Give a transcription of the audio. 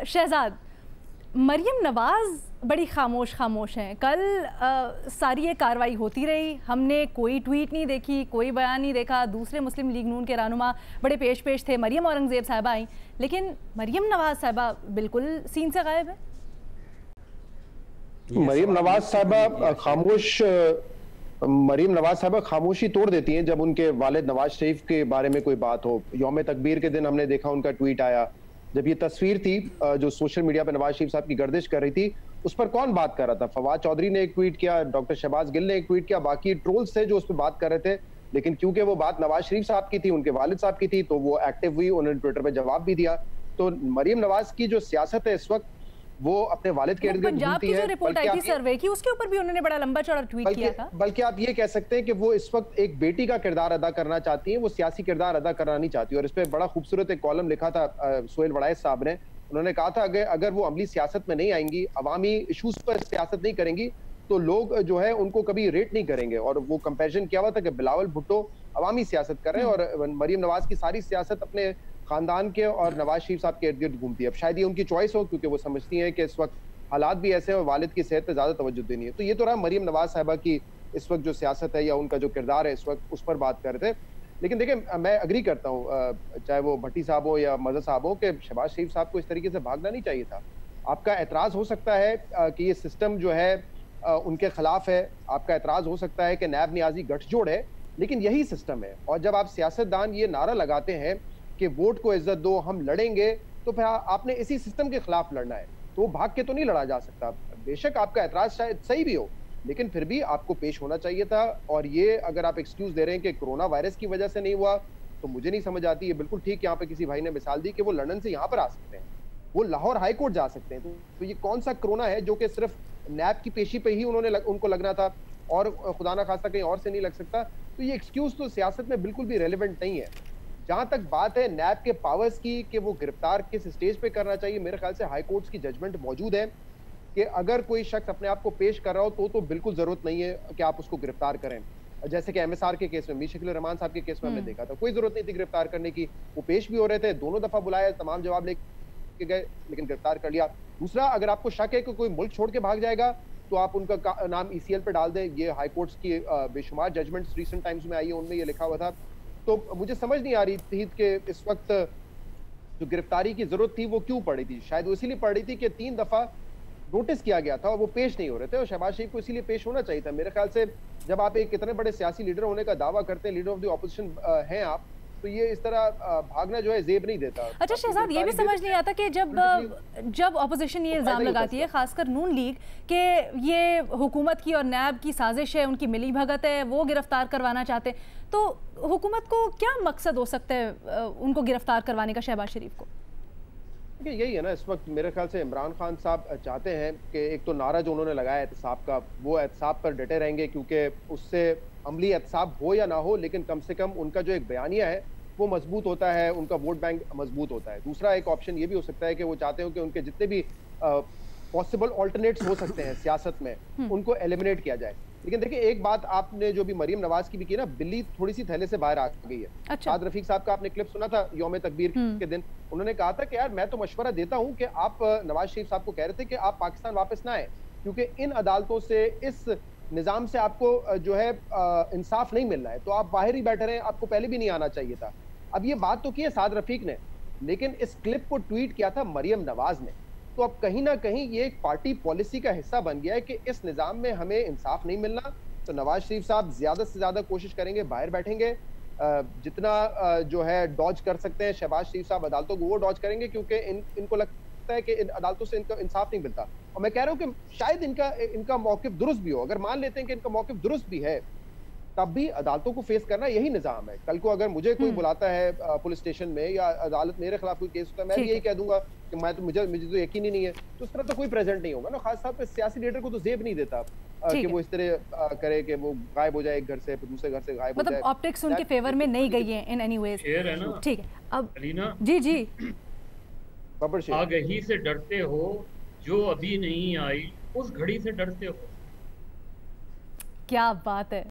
शहजाद, मरियम नवाज बड़ी खामोश हैं। कल सारी ये कार्रवाई होती रही, हमने कोई ट्वीट नहीं देखी, कोई बयान नहीं देखा। दूसरे मुस्लिम लीग नून के रहनुमा बड़े पेश थे, मरियम औरंगज़ेब साहिबा आई, लेकिन मरियम नवाज साहिबा बिल्कुल सीन से गायब है। मरियम नवाज साहिबा खामोशी तोड़ देती हैं जब उनके वालिद नवाज शरीफ के बारे में कोई बात हो। यौम तकबीर के दिन हमने देखा उनका ट्वीट आया, जब ये तस्वीर थी जो सोशल मीडिया पर नवाज शरीफ साहब की गर्दिश कर रही थी, उस पर कौन बात कर रहा था? फवाद चौधरी ने एक ट्वीट किया, डॉक्टर शहबाज गिल ने एक ट्वीट किया, बाकी ट्रोल्स थे जो उस पर बात कर रहे थे। लेकिन क्योंकि वो बात नवाज शरीफ साहब की थी, उनके वालिद साहब की थी, तो वो एक्टिव हुई, उन्होंने ट्विटर पर जवाब भी दिया। तो मरियम नवाज की जो सियासत है इस वक्त, वो अपने वालिद के इर्द गिर्द घूमती है। रिपोर्ट आई थी सर्वे की, उसके ऊपर भी उन्होंने बड़ा लंबा चौड़ा ट्वीट किया था। बल्कि आप ये कह सकते हैं कि वो इस वक्त एक बेटी का किरदार अदा करना चाहती हैं, वो सियासी किरदार अदा करना नहीं चाहती। और इस पे बड़ा खूबसूरत एक कॉलम लिखा था सोहेल वड़ाइस साहब ने। उन्होंने कहा था अगर वो अमली सियासत में नहीं आएंगी, अवामी इशूज पर सियासत नहीं करेंगी, तो लोग जो है उनको कभी रेट नहीं करेंगे। और वो कंपैरिजन किया हुआ था कि बिलावल भुट्टो अवामी सियासत कर रहे हैं और मरियम नवाज की सारी सियासत अपने खानदान के और नवाज शरीफ साहब के इर्द गिर्द घूमती है। अब शायद ये उनकी चॉइस हो, क्योंकि वो समझती हैं कि इस वक्त हालात भी ऐसे हैं और वालिद की सेहत पे ज्यादा तवज्जो देनी है। तो ये तो रहा मरियम नवाज साहिबा की इस वक्त जो सियासत है या उनका जो किरदार है इस वक्त, उस पर बात कर रहे थे। लेकिन देखिए, मैं अग्री करता हूँ, चाहे वो भट्टी साहब हो या मज़हर साहब हो, कि शहबाज शरीफ साहब को इस तरीके से भागना नहीं चाहिए था। आपका एतराज़ हो सकता है कि ये सिस्टम जो है उनके खिलाफ है, आपका एतराज़ हो सकता है कि नैब नियाजी गठजोड़ है, लेकिन यही सिस्टम है। और जब आप सियासतदान ये नारा लगाते हैं कि वोट को इज्जत दो, हम लड़ेंगे, तो फिर आपने इसी सिस्टम के खिलाफ लड़ना है। तो वो भाग के तो नहीं लड़ा जा सकता। बेशक आपका एतराज शायद सही भी हो, लेकिन फिर भी आपको पेश होना चाहिए था। और ये अगर आप एक्सक्यूज दे रहे हैं कि कोरोना वायरस की वजह से नहीं हुआ, तो मुझे नहीं समझ आती। ये बिल्कुल ठीक, यहाँ पे किसी भाई ने मिसाल दी कि वो लंदन से यहाँ पर आ सकते हैं, वो लाहौर हाई कोर्ट जा सकते हैं। तो ये कौन सा कोरोना है जो कि सिर्फ नैब की पेशी पे ही उनको लगना था और खुदा ना खास्ता कहीं और से नहीं लग सकता? तो ये एक्सक्यूज तो सियासत में बिल्कुल भी रेलिवेंट नहीं है। जहां तक बात है नैब के पावर्स की कि वो गिरफ्तार किस स्टेज पे करना चाहिए, मेरे ख्याल से हाई कोर्ट की जजमेंट मौजूद है कि अगर कोई शख्स अपने आप को पेश कर रहा हो तो बिल्कुल जरूरत नहीं है कि आप उसको गिरफ्तार करें। जैसे कि एमएसआर के केस में, मीर शकील रहमान साहब के केस में हमने देखा था, कोई जरूरत नहीं थी गिरफ्तार करने की। वो पेश भी हो रहे थे, दोनों दफा बुलाया, तमाम जवाब लेके गए, लेकिन गिरफ्तार कर लिया। दूसरा, अगर आपको शक है कि कोई मुल्क छोड़ के भाग जाएगा, तो आप उनका नाम ईसीएल पे डाल दें। ये हाई कोर्ट्स की बेशुमार जजमेंट्स रिसेंट टाइम्स में आई है, उनमें ये लिखा हुआ था। तो मुझे समझ नहीं आ रही थी कि इस वक्त जो गिरफ्तारी की जरूरत थी वो क्यों पड़ी थी। शायद वो इसीलिए पड़ी थी कि 3 दफा नोटिस किया गया था और वो पेश नहीं हो रहे थे, और शहबाज शरीफ को इसीलिए पेश होना चाहिए था। मेरे ख्याल से जब आप एक इतने बड़े सियासी लीडर होने का दावा करते हैं, लीडर ऑफ द ऑपोजिशन हैं आप, तो ये इस तरह भागना जो है जेब नहीं देता। अच्छा शहजाद, ये भी समझ नहीं आता कि जब ऑपोजिशन ये इल्जाम लगाती है, खासकर नून लीग, कि ये हुकूमत की और नैब की साजिश है, उनकी मिली भगत है, वो गिरफ्तार करवाना चाहते हैं, तो हुकूमत को क्या मकसद हो सकता है उनको गिरफ्तार करवाने का शहबाज शरीफ को? यही है ना, इस वक्त मेरे ख्याल से इमरान खान साहब चाहते हैं कि एक तो नारा जो उन्होंने लगाया एहतसाब का, वो एहतसाब पर डटे रहेंगे, क्योंकि उससे अमली एहतसाब हो या ना हो, लेकिन कम से कम उनका जो एक बयानिया है वो मजबूत होता है, उनका वोट बैंक मजबूत होता है। दूसरा एक ऑप्शन ये भी हो सकता है कि वो चाहते हो कि उनके जितने भी पॉसिबल ऑल्टरनेट्स हो सकते हैं सियासत में, उनको एलिमिनेट किया जाए। लेकिन देखिए, एक बात आपने जो भी मरियम नवाज की भी की ना, बिल्ली थोड़ी सी थैले से बाहर आ गई है। अच्छा। साद रफीक साहब का आपने क्लिप सुना था यौम तकबीर के दिन, उन्होंने कहा था कि यार मैं तो मशवरा देता हूं कि आप, नवाज शरीफ साहब को कह रहे थे कि आप पाकिस्तान वापस ना आए, क्योंकि इन अदालतों से, इस निजाम से आपको जो है इंसाफ नहीं मिल रहा है, तो आप बाहर ही बैठे रहे, आपको पहले भी नहीं आना चाहिए था। अब ये बात तो की है साद रफीक ने, लेकिन इस क्लिप को ट्वीट किया था मरियम नवाज ने। तो अब कहीं ना कहीं ये एक पार्टी पॉलिसी का हिस्सा बन गया है कि इस निजाम में हमें इंसाफ नहीं मिलना, तो नवाज शरीफ साहब ज्यादा से ज्यादा कोशिश करेंगे, बाहर बैठेंगे, जितना जो है डॉज कर सकते हैं शहबाज शरीफ साहब अदालतों को, वो डॉज करेंगे, क्योंकि इनको लगता है कि इन अदालतों से इनका इंसाफ नहीं मिलता। और मैं कह रहा हूँ कि शायद इनका मौकिफ दुरुस्त भी हो। अगर मान लेते हैं कि इनका मौकिफ दुरुस्त भी है, तब भी अदालतों को फेस करना यही निजाम है। कल को अगर मुझे कोई बुलाता है पुलिस स्टेशन में या अदालत मेरे खिलाफ कोई केस होता है, मैं भी यही कह दूंगा कि मैं तो मुझे तो यकीन ही नहीं है, तो उस तरह तो कोई प्रेजेंट नहीं होगा ना। खास तौर पे सियासी लीडर को तो जेब नहीं देता कि वो इस तरह करे कि वो गायब हो जाए एक घर से फिर दूसरे घर से गायब हो जाए। मतलब ऑप्टिक्स उनके फेवर में नहीं गई है इन एनी वेज। ठीक है, अब जी आगही से डरते हो, जो अभी नहीं आई उस घड़ी से डरते हो। क्या बात है।